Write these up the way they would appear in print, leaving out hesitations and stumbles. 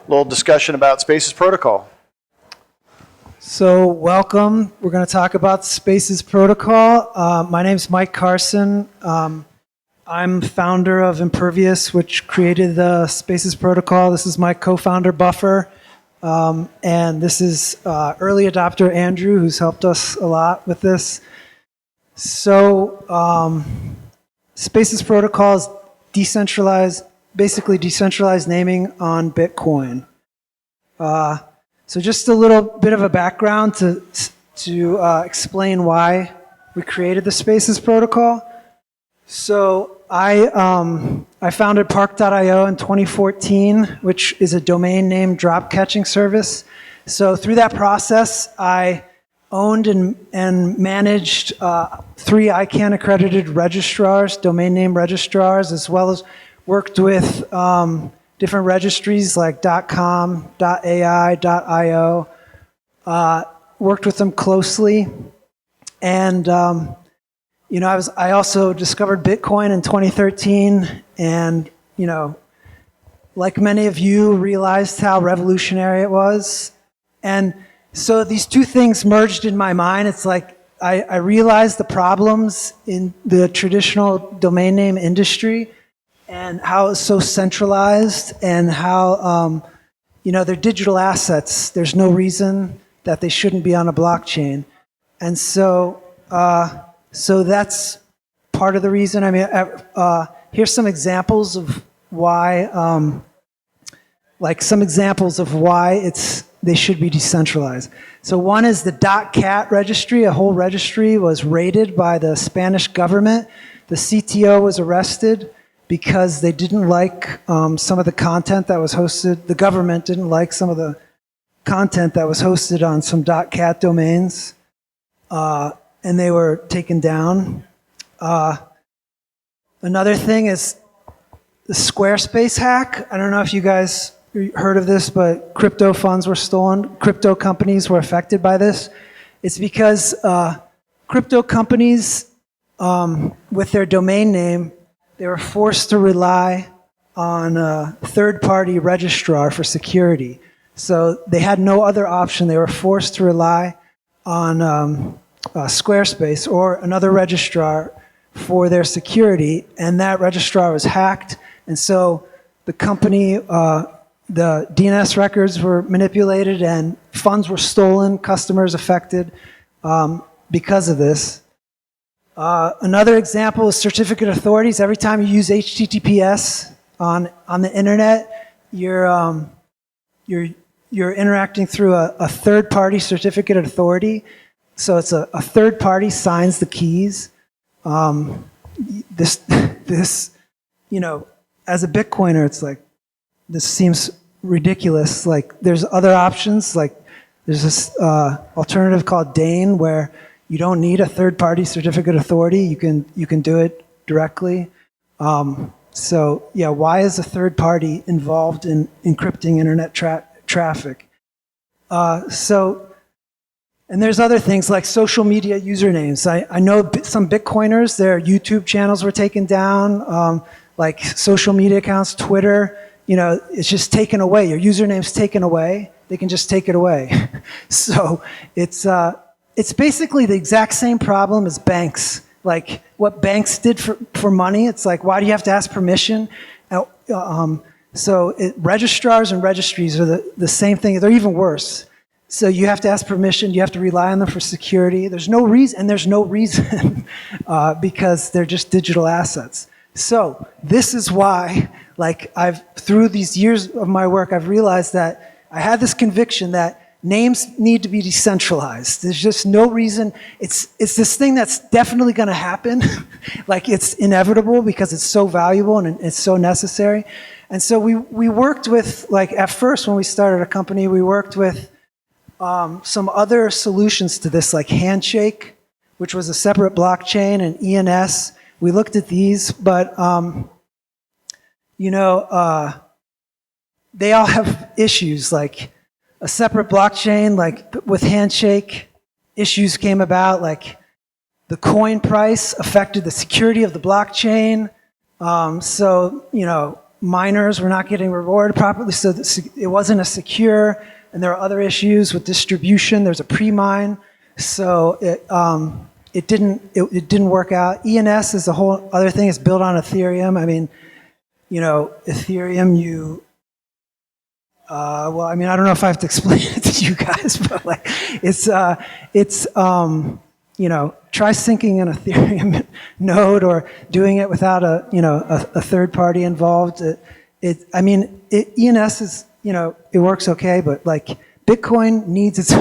little discussion about Spaces Protocol. So welcome. We're going to talk about Spaces Protocol. My name is Mike Carson. I'm founder of Impervious, which created the Spaces Protocol. This is my co-founder, Buffer. And this is early adopter, Andrew, who's helped us a lot with this. So Spaces Protocol is decentralized, basically decentralized naming on Bitcoin. So just a little bit of a background to explain why we created the Spaces Protocol. So I founded Park.io in 2014, which is a domain name drop catching service. So through that process, I owned and managed 3 ICANN accredited registrars, domain name registrars, as well as worked with different registries like .com, .ai, .io. Worked with them closely, and you know, I also discovered Bitcoin in 2013, and you know, like many of you, realized how revolutionary it was. And so these two things merged in my mind. It's like I realized the problems in the traditional domain name industry and how it's so centralized, and how you know, they're digital assets. There's no reason that they shouldn't be on a blockchain. And so so that's part of the reason. I mean, here's some examples of why, like some examples of why they should be decentralized. So one is the .cat registry. A whole registry was raided by the Spanish government. The CTO was arrested because they didn't like some of the content that was hosted. The government didn't like some of the content that was hosted on some .cat domains. And they were taken down. Another thing is the Squarespace hack. I don't know if you guys heard of this, but crypto funds were stolen. Crypto companies were affected by this. It's because crypto companies, with their domain name, they were forced to rely on a third-party registrar for security. So they had no other option. They were forced to rely on Squarespace or another registrar for their security, and that registrar was hacked, and so the company, the DNS records were manipulated and funds were stolen, customers affected because of this. Another example is certificate authorities. Every time you use HTTPS on the internet, you're interacting through a third-party certificate authority. So it's a third party signs the keys. This, you know, as a Bitcoiner, it's like, this seems ridiculous. Like, there's other options. Like, there's this alternative called Dane, where you don't need a third party certificate authority. You can do it directly. So yeah, why is a third party involved in encrypting internet traffic? And there's other things like social media usernames. I know some Bitcoiners, their YouTube channels were taken down, like social media accounts, Twitter, you know, it's just taken away. Your username's taken away. They can just take it away. So it's basically the exact same problem as banks. Like what banks did for money, it's like, why do you have to ask permission? So registrars and registries are the same thing. They're even worse. So you have to ask permission, you have to rely on them for security. There's no reason, and there's no reason because they're just digital assets. So this is why, like, through these years of my work, I've realized that I had this conviction that names need to be decentralized. There's just no reason. It's this thing that's definitely going to happen. Like, it's inevitable because it's so valuable and it's so necessary. And so we worked with, like, at first when we started a company, we worked with some other solutions to this, like Handshake, which was a separate blockchain, and ENS. We looked at these, but you know, they all have issues. Like a separate blockchain, like with Handshake, issues came about. Like the coin price affected the security of the blockchain. So you know, miners were not getting rewarded properly, so it wasn't a secure, and there are other issues with distribution. There's a pre-mine, so it didn't work out. ENS is a whole other thing. It's built on Ethereum. I mean, Ethereum, well, I mean, I don't know if I have to explain it to you guys, but like, try syncing an Ethereum node or doing it without a third party involved. ENS is, it works okay, but like Bitcoin needs its,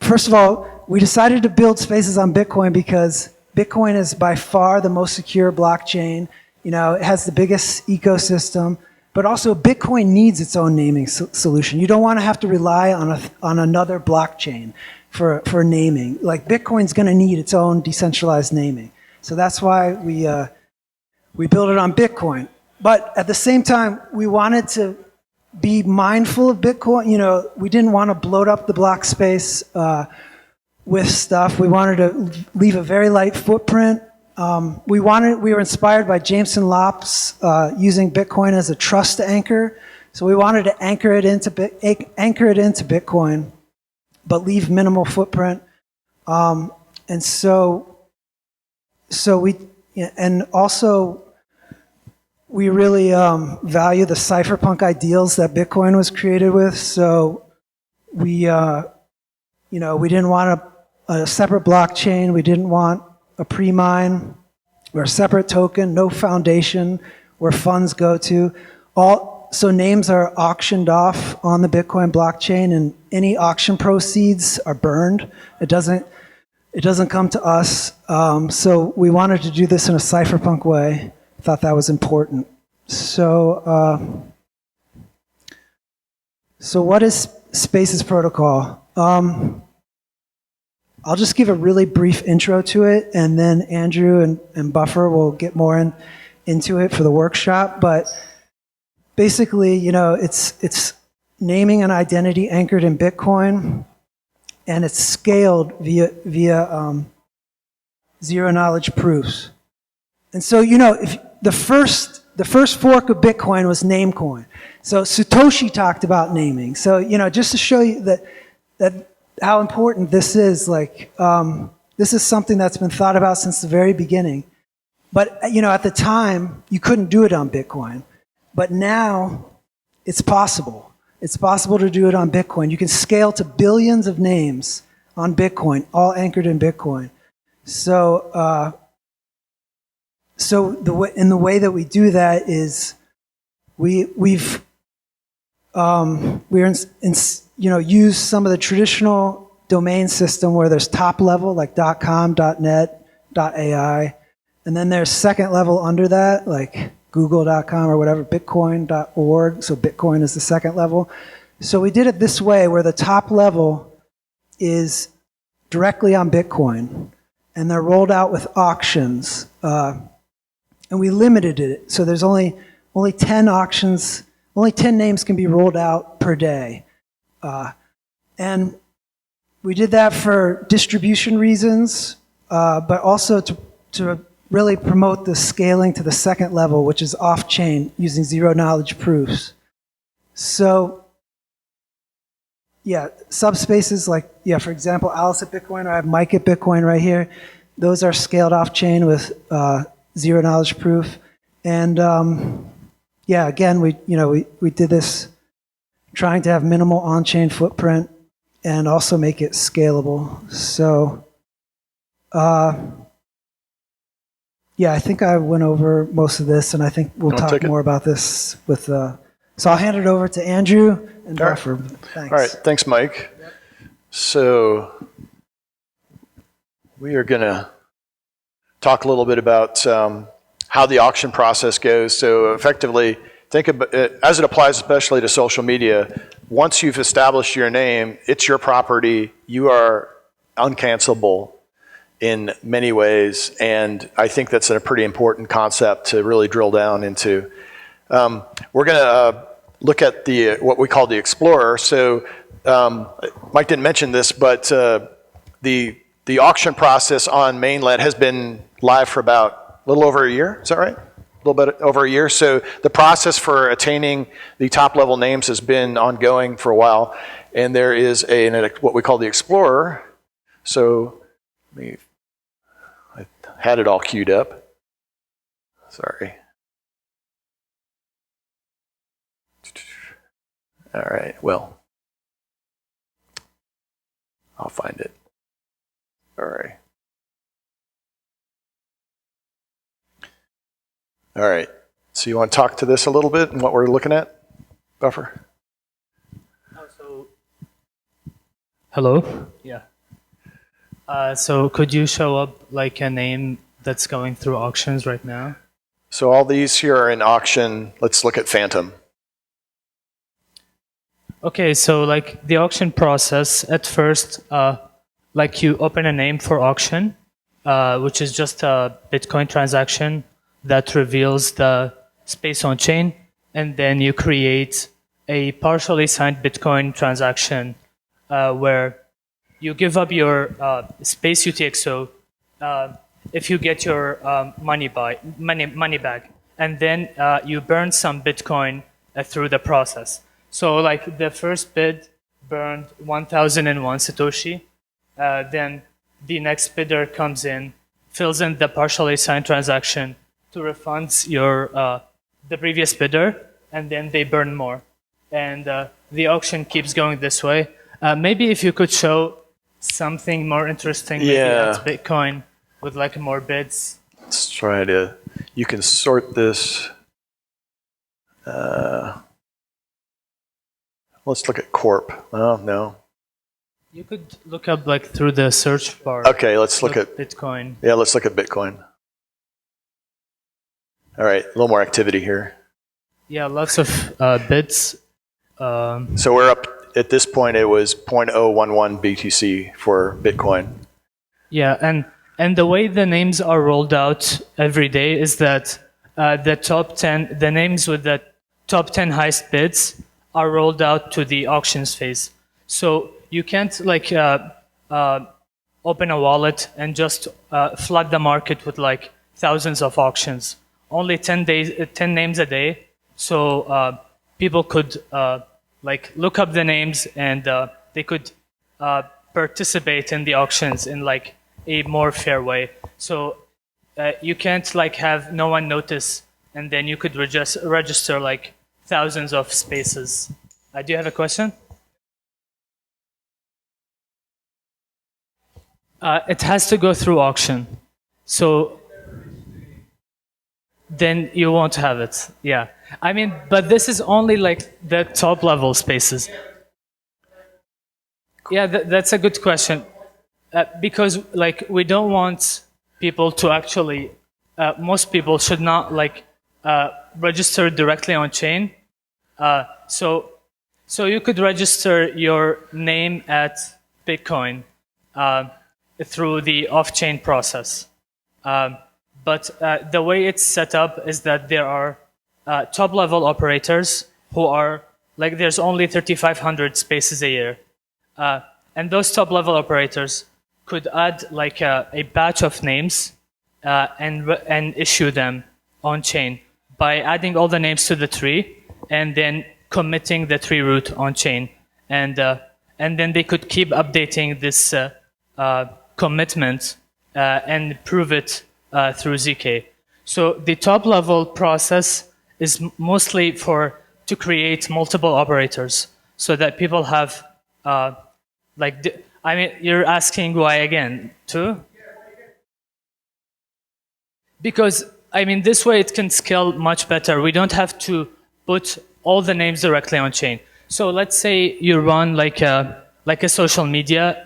first of all, we decided to build spaces on Bitcoin because Bitcoin is by far the most secure blockchain. It has the biggest ecosystem, but also Bitcoin needs its own naming solution. You don't want to have to rely on another blockchain for naming. Like Bitcoin's going to need its own decentralized naming. So that's why we built it on Bitcoin. But at the same time, we wanted to be mindful of Bitcoin. We didn't want to bloat up the block space with stuff. We wanted to leave a very light footprint. We were inspired by Jameson Lops using Bitcoin as a trust anchor. So we wanted to anchor it into Bitcoin, but leave minimal footprint. And we really value the cypherpunk ideals that Bitcoin was created with. So we didn't want a separate blockchain. We didn't want a pre-mine or a separate token, no foundation where funds go to. So names are auctioned off on the Bitcoin blockchain, and any auction proceeds are burned. It doesn't come to us. So we wanted to do this in a cypherpunk way. Thought that was important. So what is Spaces Protocol? I'll just give a really brief intro to it, and then Andrew and Buffer will get more into it for the workshop. But basically, it's naming an identity anchored in Bitcoin, and it's scaled via zero-knowledge proofs. And so, if the first fork of Bitcoin was Namecoin. So Satoshi talked about naming. So, just to show you that how important this is, this is something that's been thought about since the very beginning. But, at the time, you couldn't do it on Bitcoin. But now, it's possible. It's possible to do it on Bitcoin. You can scale to billions of names on Bitcoin, all anchored in Bitcoin. So, the way that we do that is we've use some of the traditional domain system where there's top level like .com, .net, .ai, and then there's second level under that like google.com or whatever, bitcoin.org, so Bitcoin is the second level. So we did it this way where the top level is directly on Bitcoin, and they're rolled out with auctions, and we limited it, so there's only 10 auctions, only 10 names can be rolled out per day. And we did that for distribution reasons, but also to really promote the scaling to the second level, which is off-chain, using zero-knowledge proofs. So, subspaces for example, Alice at Bitcoin, or I have Mike at Bitcoin right here. Those are scaled off-chain with zero-knowledge proof. And again, we did this trying to have minimal on-chain footprint and also make it scalable. So, I think I went over most of this, and I think we'll talk more about this with. So I'll hand it over to Andrew and Buffer. Thanks. All right, thanks, Mike. Yep. So we are going to talk a little bit about how the auction process goes. So effectively, think about it, as it applies especially to social media. Once you've established your name, it's your property. You are uncancelable in many ways, and I think that's a pretty important concept to really drill down into. We're going to look at what we call the Explorer. So Mike didn't mention this, but the auction process on mainnet has been live for about a little over a year. Is that right? A little bit over a year. So the process for attaining the top level names has been ongoing for a while. And there is what we call the Explorer. So I had it all queued up. Sorry. All right, well, I'll find it. All right. All right, so you want to talk to this a little bit and what we're looking at, Buffer? Hello? Yeah. So could you show up like a name that's going through auctions right now? So all these here are in auction. Let's look at Phantom. Okay, so like the auction process, at first, like you open a name for auction, which is just a Bitcoin transaction that reveals the space on chain, and then you create a partially signed Bitcoin transaction where you give up your space UTXO if you get your money back, and then you burn some Bitcoin through the process. So like the first bid burned 1,001 Satoshi, then the next bidder comes in, fills in the partially signed transaction to refund your the previous bidder, and then they burn more. And the auction keeps going this way. Maybe if you could show something more interesting, maybe that's Bitcoin with like more bids. Let's try to, you can sort this. Let's look at Corp. Oh, no. You could look up like through the search bar. Okay, let's look at Bitcoin. Yeah, let's look at Bitcoin. All right, a little more activity here. Yeah, lots of bids. So we're up, at this point, it was 0.011 BTC for Bitcoin. Yeah, and the way the names are rolled out every day is that the names with the top 10 highest bids are rolled out to the auctions phase. So you can't like open a wallet and just flood the market with like thousands of auctions. Only 10 names a day. So people could like look up the names and they could participate in the auctions in like a more fair way. So you can't like have no one notice, and then you could register like thousands of spaces. Do you have a question? It has to go through auction. So then you won't have it. Yeah. I mean, but this is only like the top level spaces. Yeah, that's a good question. Because like we don't want people to actually, most people should not like register directly on chain. So you could register your name at Bitcoin through the off-chain process. But the way it's set up is that there are top-level operators who are, like there's only 3,500 spaces a year. And those top-level operators could add like a batch of names and issue them on-chain by adding all the names to the tree and then committing the tree root on-chain. And then they could keep updating this commitment and prove it through ZK. So the top-level process is mostly to create multiple operators so that people have I mean, you're asking why again, too? Because, I mean, this way it can scale much better. We don't have to put all the names directly on chain. So let's say you run like a social media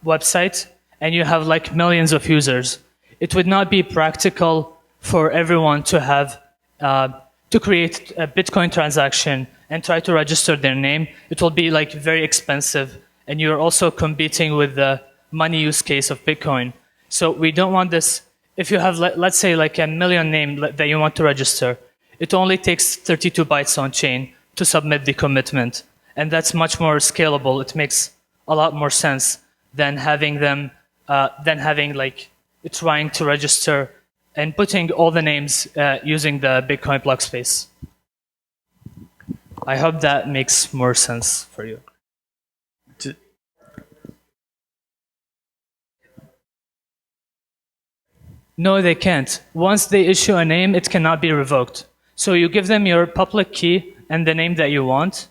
website and you have like millions of users. It would not be practical for everyone to have to create a Bitcoin transaction and try to register their name. It will be like very expensive, and you're also competing with the money use case of Bitcoin. So we don't want this. If you have, let's say, like a million name that you want to register, it only takes 32 bytes on chain to submit the commitment, and that's much more scalable. It makes a lot more sense than having them, trying to register and putting all the names using the Bitcoin block space. I hope that makes more sense for you. No, they can't. Once they issue a name, it cannot be revoked. So you give them your public key and the name that you want,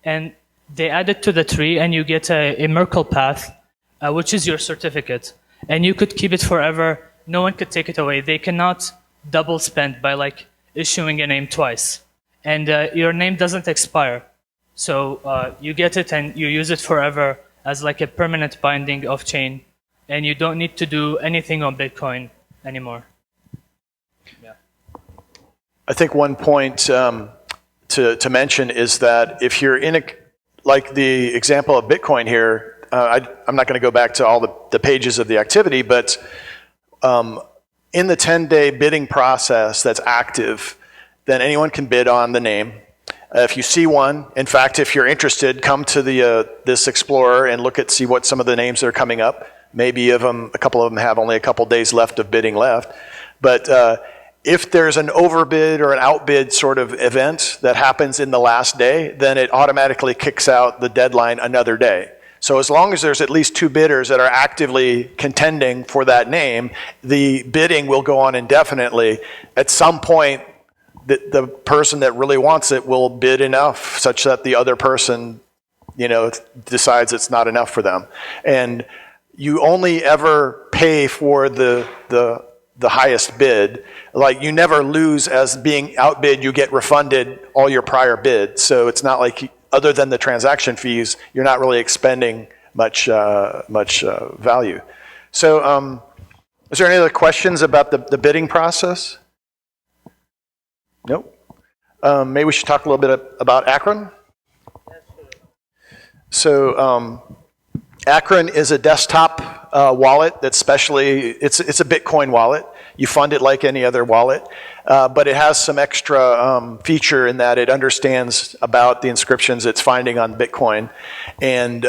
and they add it to the tree, and you get a Merkle path, which is your certificate. And you could keep it forever. No one could take it away. They cannot double spend by like issuing a name twice. And your name doesn't expire. So you get it and you use it forever as like a permanent binding off-chain. And you don't need to do anything on Bitcoin anymore. Yeah. I think one point to mention is that if you're in like the example of Bitcoin here, I'm not going to go back to all the pages of the activity, but in the 10-day bidding process that's active, then anyone can bid on the name. If you see one, in fact, if you're interested, come to this Explorer and see what some of the names that are coming up. Maybe a couple of them have only a couple days left of bidding left. But if there's an overbid or an outbid sort of event that happens in the last day, then it automatically kicks out the deadline another day. So as long as there's at least 2 bidders that are actively contending for that name, the bidding will go on indefinitely. At some point, the person that really wants it will bid enough such that the other person, decides it's not enough for them. And you only ever pay for the highest bid. Like, you never lose as being outbid. You get refunded all your prior bids. So it's not like, other than the transaction fees, you're not really expending much value. So is there any other questions about the bidding process? Nope. Maybe we should talk a little bit about Akron. So Akron is a desktop wallet that's it's a Bitcoin wallet. You fund it like any other wallet, but it has some extra feature in that it understands about the inscriptions it's finding on Bitcoin. And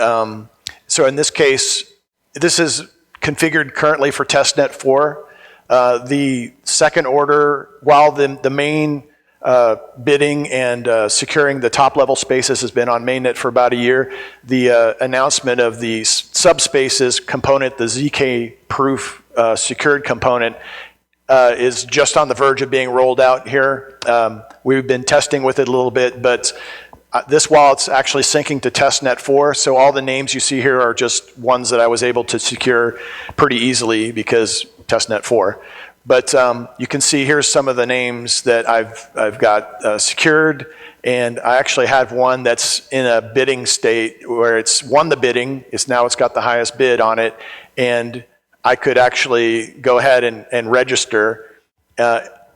so in this case, this is configured currently for testnet 4. The second order, while the main bidding and securing the top level spaces has been on mainnet for about a year, the announcement of the subspaces component, the ZK proof secured component, is just on the verge of being rolled out here. We've been testing with it a little bit, but this wallet's actually syncing to testnet 4, so all the names you see here are just ones that I was able to secure pretty easily because testnet 4. But you can see here's some of the names that I've got secured, and I actually have one that's in a bidding state where it's won the bidding. It's got the highest bid on it, and I could actually go ahead and register.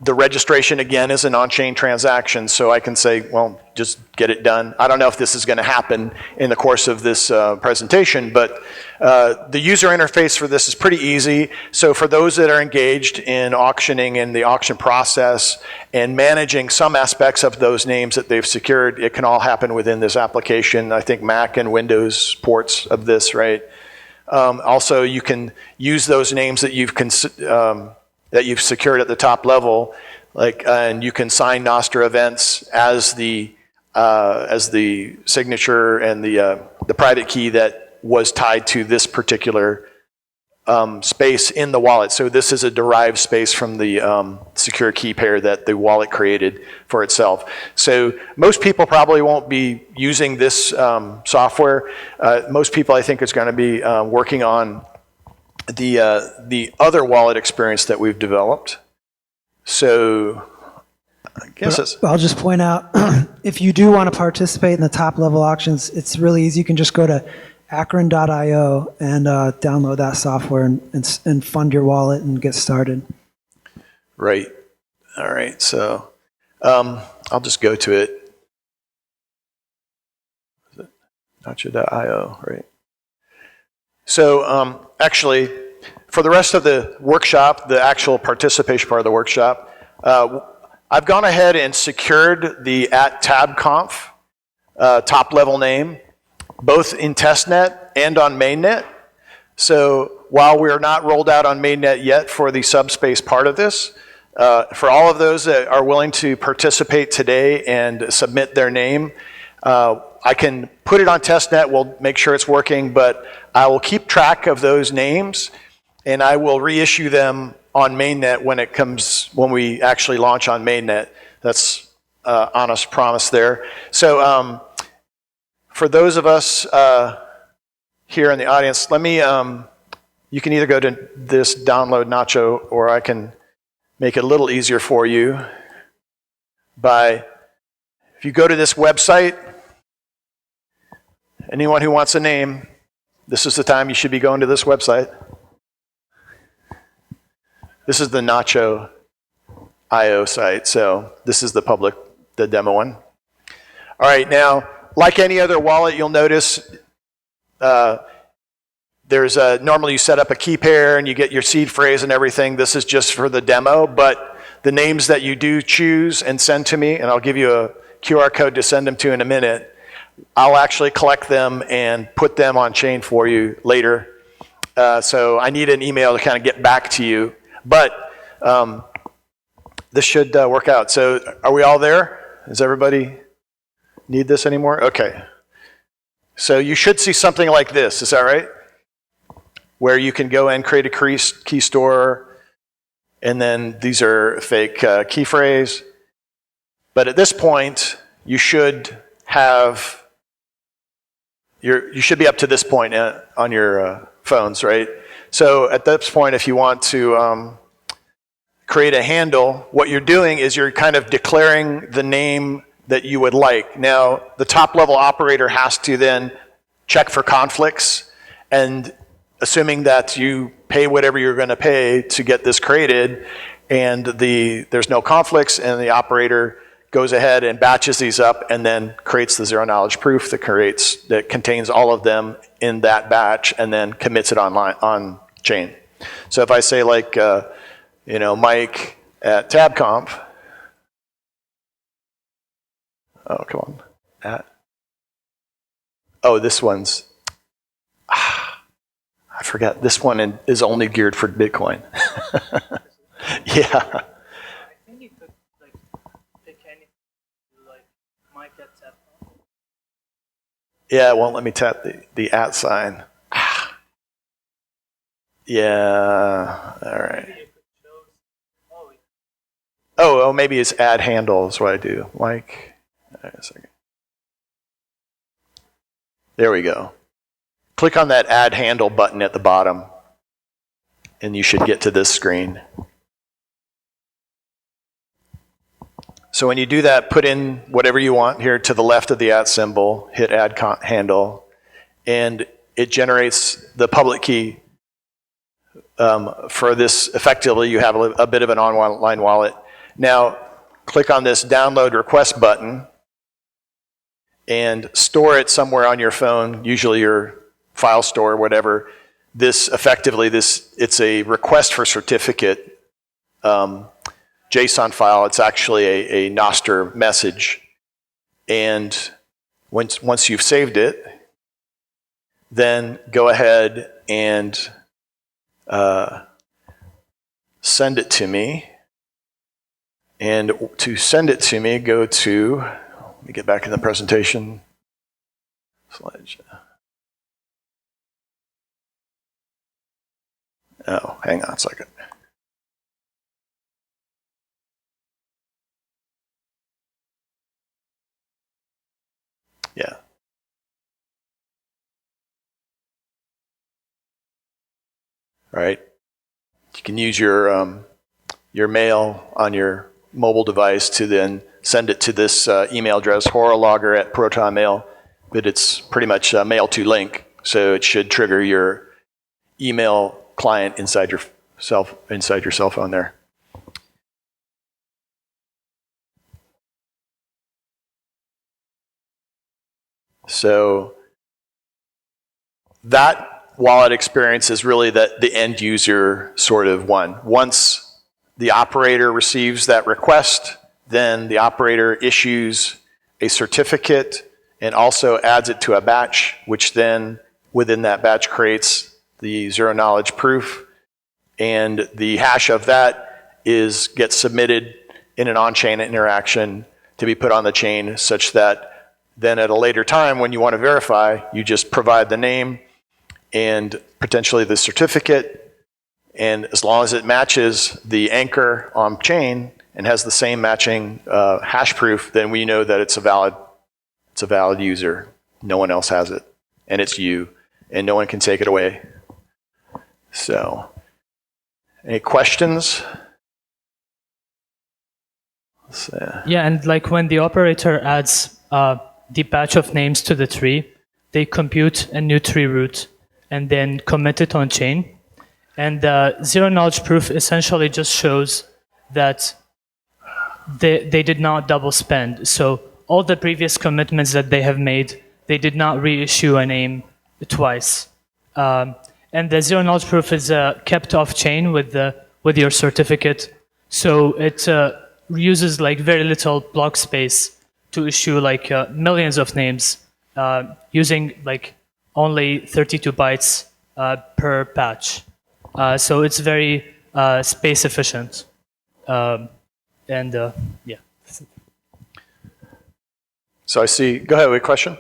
The registration, again, is an on-chain transaction, so I can say, well, just get it done. I don't know if this is going to happen in the course of this presentation, but the user interface for this is pretty easy. So for those that are engaged in auctioning and the auction process and managing some aspects of those names that they've secured, it can all happen within this application. I think Mac and Windows ports of this, right? Also, you can use those names that you've secured at the top level, and you can sign Nostr events as the signature and the private key that was tied to this particular space in the wallet. So this is a derived space from the secure key pair that the wallet created for itself. So most people probably won't be using this software. Most people, I think, is going to be working on the other wallet experience that we've developed. So I guess I'll just point out, if you do want to participate in the top level auctions, it's really easy. You can just go to akron.io and download that software and fund your wallet and get started. Right. All right. So I'll just go to it. Is it Nacha.io, right? So actually, for the rest of the workshop, the actual participation part of the workshop, I've gone ahead and secured the @TABConf top level name, both in testnet and on mainnet. So while we're not rolled out on mainnet yet for the subspace part of this, for all of those that are willing to participate today and submit their name, I can put it on testnet, we'll make sure it's working, but I will keep track of those names and I will reissue them on mainnet when we actually launch on mainnet. That's honest promise there. So for those of us here in the audience, let me, you can either go to this download Nacho, or I can make it a little easier for you by, if you go to this website, anyone who wants a name, this is the time you should be going to this website. This is the Nacho IO site, so this is the demo one. All right, now, like any other wallet, you'll notice normally you set up a key pair and you get your seed phrase and everything. This is just for the demo, but the names that you do choose and send to me, and I'll give you a QR code to send them to in a minute, I'll actually collect them and put them on chain for you later. So I need an email to kind of get back to you, but this should work out. So are we all there? Does everybody need this anymore? Okay. So you should see something like this, is that right? Where you can go and create a key store, and then these are fake key phrase. But at this point, you should have, you should be up to this point on your phones, right? So at this point, if you want to create a handle, what you're doing is you're kind of declaring the name that you would like. Now, the top level operator has to then check for conflicts, and assuming that you pay whatever you're going to pay to get this created, and there's no conflicts, and the operator goes ahead and batches these up and then creates the zero knowledge proof that contains all of them in that batch, and then commits it on chain. So if I say like, Mike at TABConf, oh, come on, this one's, I forgot, this one is only geared for Bitcoin. Yeah. I think you could pick any, Mike at TABConf. Yeah, it won't let me tap the @ sign. Yeah, all right. Oh, maybe it's add handle is what I do. Mike, a second. There we go. Click on that add handle button at the bottom, and you should get to this screen. So when you do that, put in whatever you want here to the left of the @ symbol, hit add handle, and it generates the public key for this. Effectively, you have a bit of an online wallet. Now, click on this download request button and store it somewhere on your phone, usually your file store or whatever. It's a request for certificate JSON file. It's actually a Nostr message. And once you've saved it, then go ahead and send it to me. And to send it to me, go to, let me get back in the presentation. Slideshow. Oh, hang on a second. Yeah. All right. You can use your mail on your mobile device to then send it to this email address, horologger@protonmail, but it's pretty much mail to link, so it should trigger your email client inside your cell phone there. So that wallet experience is really the end user sort of one. Once the operator receives that request, then the operator issues a certificate and also adds it to a batch, which then within that batch creates the zero knowledge proof, and the hash of that gets submitted in an on-chain interaction to be put on the chain, such that then at a later time when you want to verify, you just provide the name and potentially the certificate, and as long as it matches the anchor on chain and has the same matching hash proof, then we know that it's a valid user. No one else has it, and it's you, and no one can take it away. So, any questions? Yeah, and like when the operator adds the batch of names to the tree, they compute a new tree root and then commit it on chain. And the zero knowledge proof essentially just shows that they did not double spend. So all the previous commitments that they have made, they did not reissue a name twice. And the zero knowledge proof is kept off chain with your certificate. So it uses like very little block space to issue like millions of names using like only 32 bytes per patch. So it's very space efficient. Yeah. So I see, go ahead with a question.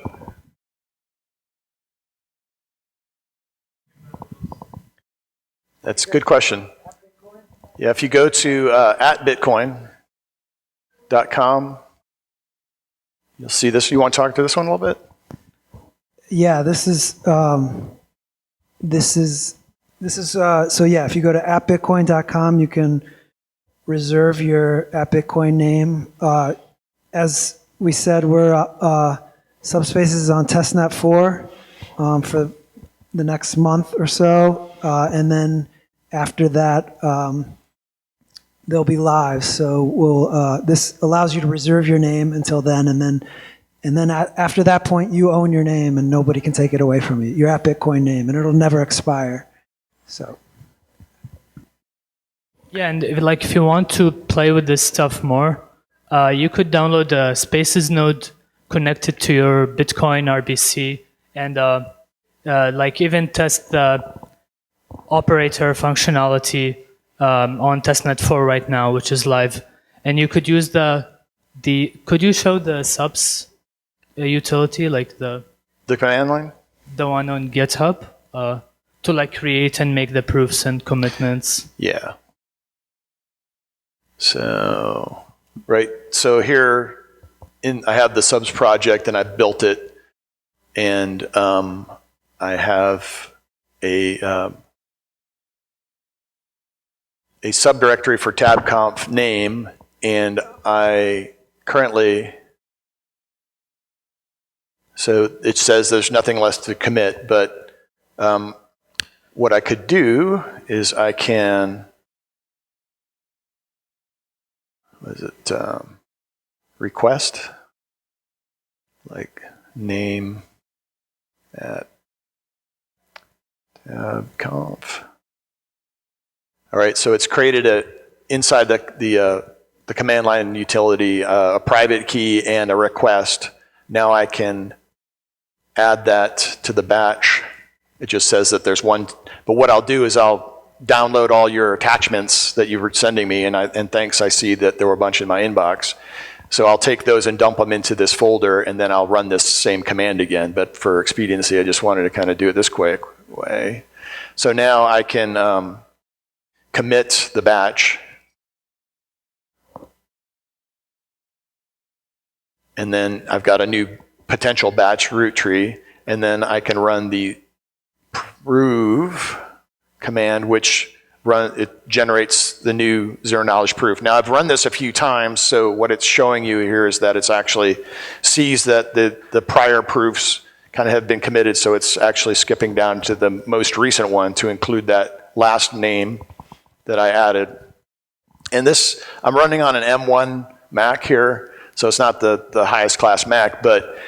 That's a good question. Yeah, if you go to @bitcoin.com, you'll see this. You want to talk to this one a little bit? Yeah, this is so yeah, if you go to @bitcoin.com, you can reserve your @Bitcoin name. As we said, we're Subspace is on testnet 4 for the next month or so, and then after that they'll be live. So we'll this allows you to reserve your name until then, and then after that point, you own your name, and nobody can take it away from you. Your @Bitcoin name, and it'll never expire. So. Yeah, and if you want to play with this stuff more, you could download a Spaces node connected to your Bitcoin RBC, and even test the operator functionality on testnet 4 right now, which is live. And you could use could you show the subs utility, like the command line? The one on GitHub, to like create and make the proofs and commitments? Yeah. So, right. So here, I have the subs project, and I built it, and I have a subdirectory for TABConf name, and I currently, so it says there's nothing left to commit, but what I could do is I can, request, like name @tabconf. All right, so it's created inside the command line utility a private key and a request. Now I can add that to the batch. It just says that there's one, but what I'll do is I'll download all your attachments that you were sending me, and thanks, I see that there were a bunch in my inbox. So I'll take those and dump them into this folder, and then I'll run this same command again. But for expediency, I just wanted to kind of do it this quick way. So now I can commit the batch, and then I've got a new potential batch root tree, and then I can run the prove command, which it generates the new zero knowledge proof. Now I've run this a few times, so what it's showing you here is that it's actually sees that the prior proofs kind of have been committed, so it's actually skipping down to the most recent one to include that last name that I added. And this, I'm running on an M1 Mac here, so it's not the highest class Mac, but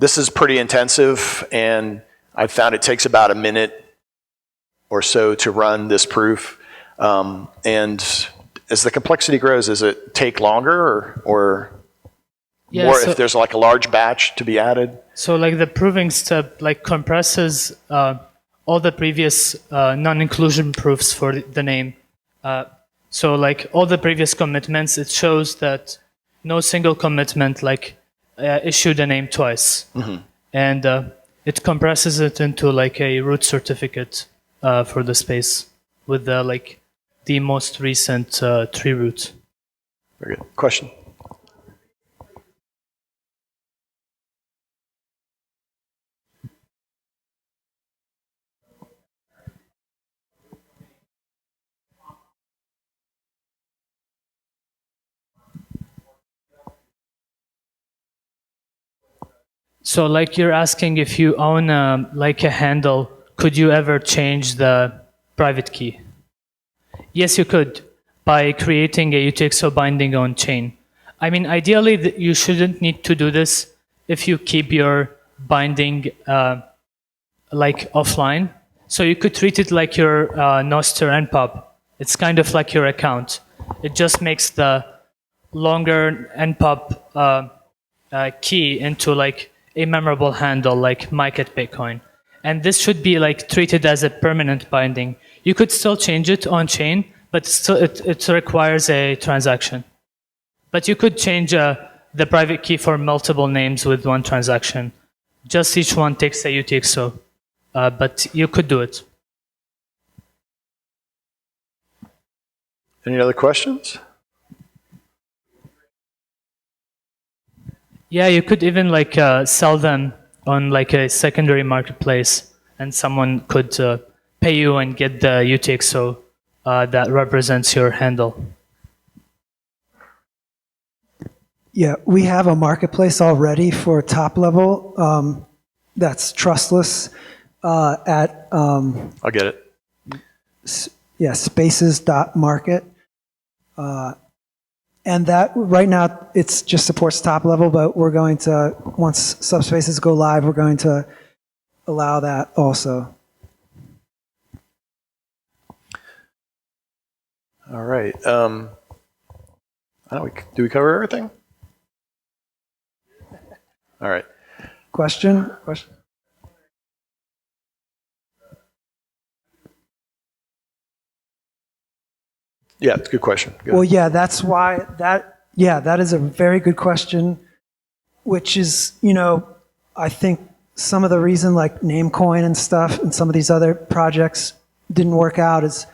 this is pretty intensive, and I found it takes about a minute or so to run this proof. And as the complexity grows, does it take longer or yeah, more if there's like a large batch to be added? So like the proving step like compresses all the previous non-inclusion proofs for the name. So like all the previous commitments, it shows that no single commitment like issued a name twice. And it compresses it into like a root certificate for the space with the most recent tree root. Very good. Question? So like you're asking if you own like a handle, could you ever change the private key? Yes, you could by creating a UTXO binding on chain. I mean, ideally, you shouldn't need to do this if you keep your binding like offline. So you could treat it like your Nostr npub. It's kind of like your account. It just makes the longer npub key into like a memorable handle like Mike at Bitcoin. And this should be like treated as a permanent binding. You could still change it on chain, but still it requires a transaction. But you could change the private key for multiple names with one transaction. Just each one takes a UTXO, but you could do it. Any other questions? Yeah, you could even like sell them on like a secondary marketplace, and someone could pay you and get the UTXO that represents your handle. Yeah, we have a marketplace already for top level that's trustless at I'll get it. spaces.market. And that right now it's just supports top level, but we're going to, once subspaces go live, we're going to allow that also. All right. Do we cover everything? All right. Question? Yeah, it's a good question. Good. Well, yeah, that's why that is a very good question, which is, I think some of the reason like Namecoin and stuff and some of these other projects didn't work out is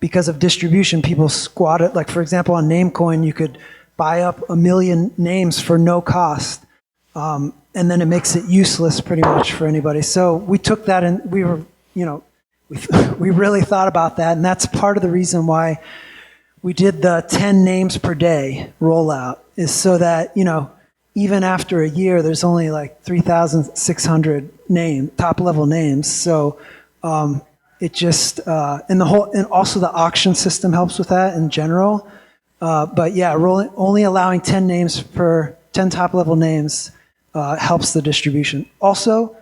because of distribution. People squatted, like for example, on Namecoin, you could buy up 1 million names for no cost. And then it makes it useless pretty much for anybody. So we took that and we were, we really thought about that. And that's part of the reason why we did the 10 names per day rollout, is so that, even after a year, there's only like 3,600 top level names. So it just, and also the auction system helps with that in general. But yeah, only allowing 10 names per 10 top level names helps the distribution. Also,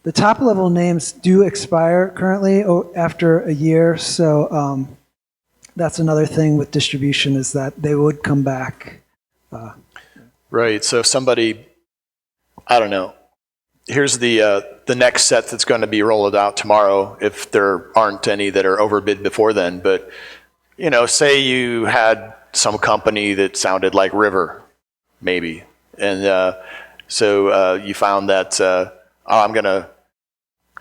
the top level names do expire currently after a year. So that's another thing with distribution, is that they would come back. Right. So if somebody, I don't know, here's the next set that's going to be rolled out tomorrow, if there aren't any that are overbid before then. But, say you had some company that sounded like River, maybe. And so you found that,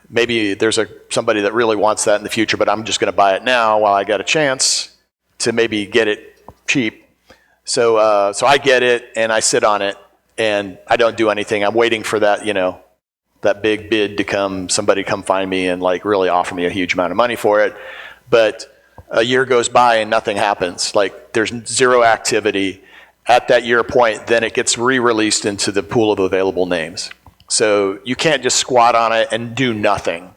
maybe there's somebody that really wants that in the future, but I'm just going to buy it now while I got a chance to maybe get it cheap. So I get it and I sit on it and I don't do anything. I'm waiting for that, that big bid to somebody come find me and like really offer me a huge amount of money for it. But a year goes by and nothing happens. Like there's zero activity at that year point. Then it gets re-released into the pool of available names. So you can't just squat on it and do nothing.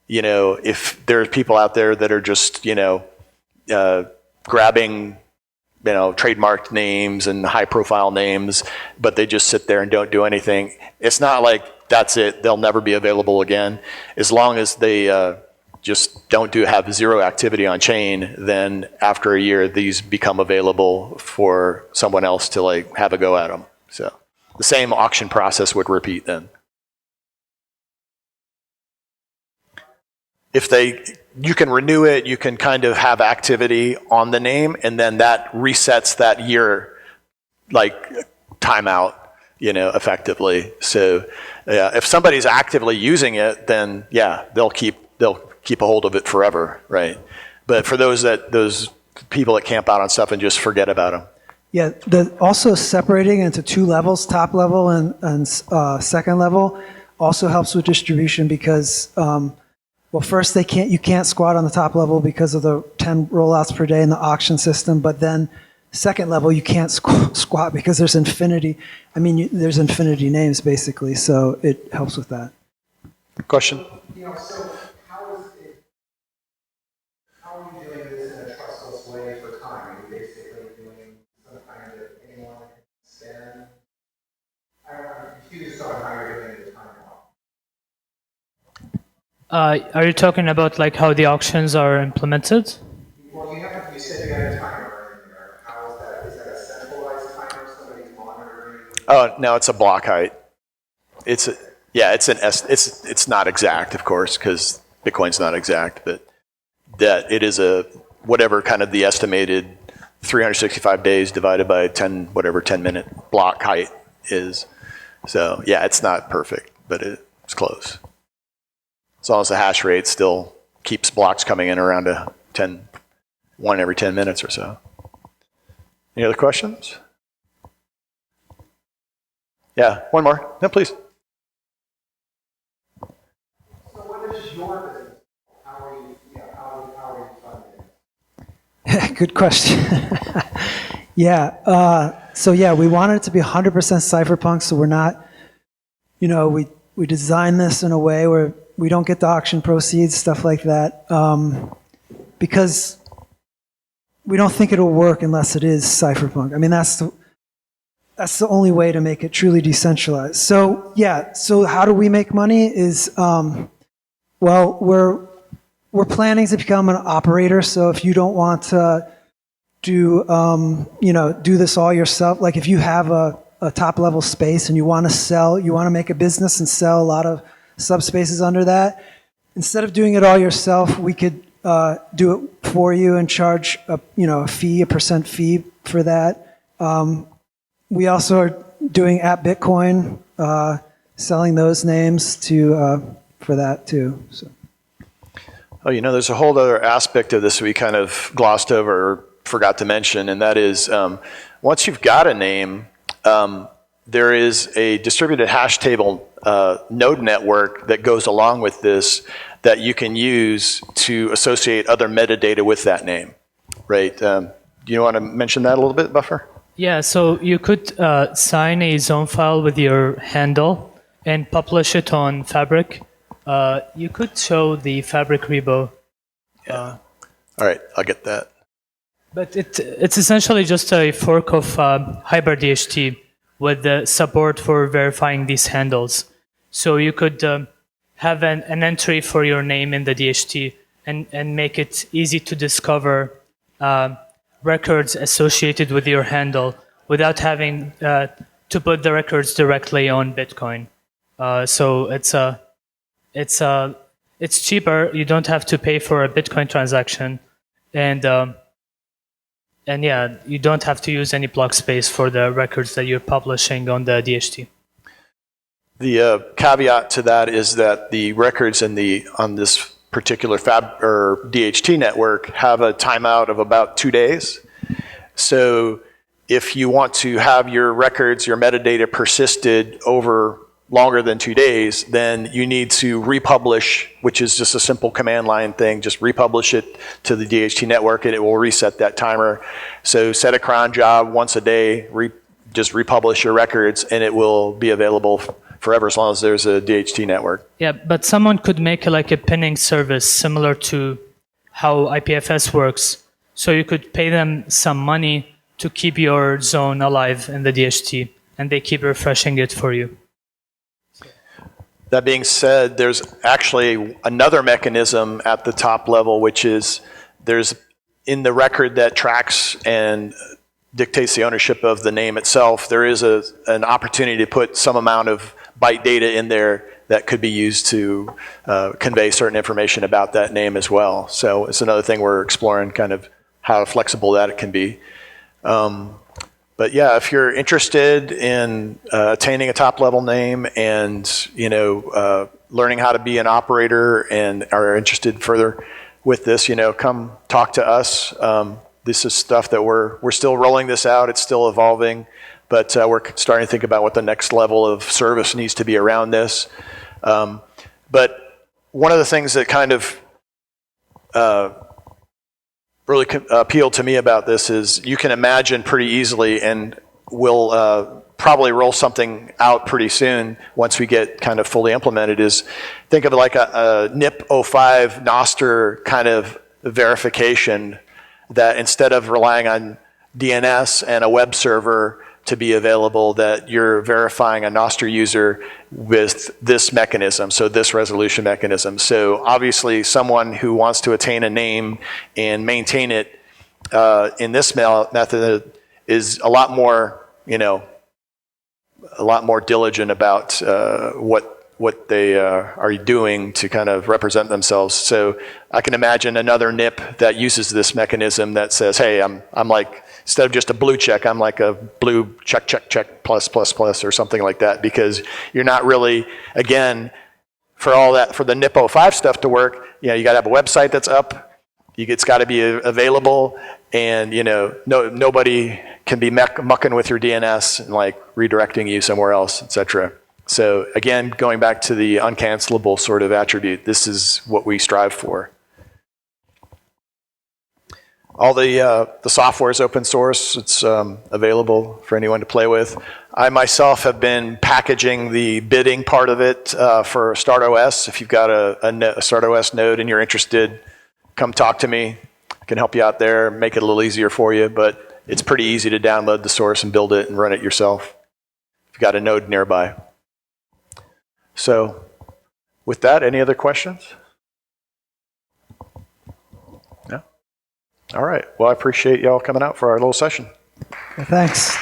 If there's people out there that are just, grabbing, trademarked names and high profile names, but they just sit there and don't do anything. It's not like that's it. They'll never be available again. As long as they just have zero activity on chain, then after a year, these become available for someone else to like have a go at them. So the same auction process would repeat then. you can renew it, you can kind of have activity on the name, and then that resets that year, like timeout, effectively. So if somebody's actively using it, then yeah, they'll keep a hold of it forever, right? But for those people that camp out on stuff and just forget about them. Yeah, also separating into two levels, top level and second level, also helps with distribution because, well, first you can't squat on the top level because of the 10 rollouts per day in the auction system, but then second level you can't squat because there's infinity. There's infinity names basically, so it helps with that. Question? So how are you doing this in a trustless way for time? Are you basically doing some kind of anyone can spend? I'm confused on how you're doing the time lock. Are you talking about like how the auctions are implemented? Well, you said you had a timer in there. How is that? Is that a centralized timer? Somebody's monitoring? Oh no, it's a block height. It's not exact, of course, because Bitcoin's not exact, but that it is a whatever kind of the estimated 365 days divided by 10 minute block height is. So yeah, it's not perfect, but it's close. As long as the hash rate still keeps blocks coming in around one every 10 minutes or so. Any other questions? Yeah, one more. No, please. So what is your business? How are you funding it? Good question. Yeah, we wanted it to be 100% cypherpunk, so we're not, we designed this in a way where we don't get the auction proceeds, stuff like that, because we don't think it'll work unless it is cypherpunk. That's the only way to make it truly decentralized. So yeah, so how do we make money is, we're planning to become an operator. So if you don't want to do this all yourself, like if you have a top level space and you want to make a business and sell a lot of subspaces under that, instead of doing it all yourself, we could do it for you and charge a percent fee for that. We also are doing at Bitcoin, selling those names for that too. So. Oh, there's a whole other aspect of this we kind of glossed over or forgot to mention, and that is once you've got a name, there is a distributed hash table node network that goes along with this that you can use to associate other metadata with that name, right? Do you want to mention that a little bit, Buffer? Yeah, so you could sign a zone file with your handle and publish it on Fabric. You could show the Fabric repo. Yeah. All right, I'll get that. But it's essentially just a fork of HyperDHT with the support for verifying these handles. So you could have an entry for your name in the DHT and make it easy to discover records associated with your handle without having to put the records directly on Bitcoin. So it's cheaper. You don't have to pay for a Bitcoin transaction, and yeah, you don't have to use any block space for the records that you're publishing on the DHT. The caveat to that is that the records on this particular DHT network have a timeout of about 2 days. So if you want to have your records, your metadata persisted over longer than 2 days, then you need to republish, which is just a simple command line thing. Just republish it to the DHT network and it will reset that timer. So set a cron job once a day, just republish your records and it will be available forever as long as there's a DHT network. Yeah, but someone could make like a pinning service similar to how IPFS works. So you could pay them some money to keep your zone alive in the DHT and they keep refreshing it for you. That being said, there's actually another mechanism at the top level, which is there's in the record that tracks and dictates the ownership of the name itself, there is an opportunity to put some amount of byte data in there that could be used to convey certain information about that name as well. So it's another thing we're exploring, kind of how flexible that it can be. But yeah, if you're interested in attaining a top-level name and learning how to be an operator and are interested further with this, come talk to us. This is stuff that we're still rolling this out. It's still evolving, but we're starting to think about what the next level of service needs to be around this. But one of the things that kind of really appealed to me about this is you can imagine pretty easily, and we'll probably roll something out pretty soon once we get kind of fully implemented, is think of it like a NIP 05 Nostr kind of verification, that instead of relying on DNS and a web server to be available, that you're verifying a Nostr user with this mechanism, so this resolution mechanism. So obviously someone who wants to attain a name and maintain it in this method is a lot more, diligent about what they are doing to kind of represent themselves. So I can imagine another NIP that uses this mechanism that says, hey, I'm like, instead of just a blue check, I'm like a blue check, check, check, plus, plus, plus, or something like that, because you're not really, again, for all that, for the NIP 05 stuff to work, you got to have a website that's up, it's got to be available, and nobody can be mucking with your DNS and like redirecting you somewhere else, etc. So again, going back to the uncancellable sort of attribute, this is what we strive for. All the software is open source. It's available for anyone to play with. I myself have been packaging the bidding part of it for StartOS. If you've got a StartOS node and you're interested, come talk to me. I can help you out there, make it a little easier for you, but it's pretty easy to download the source and build it and run it yourself if you've got a node nearby. So with that, any other questions? No? All right. Well, I appreciate y'all coming out for our little session. Thanks.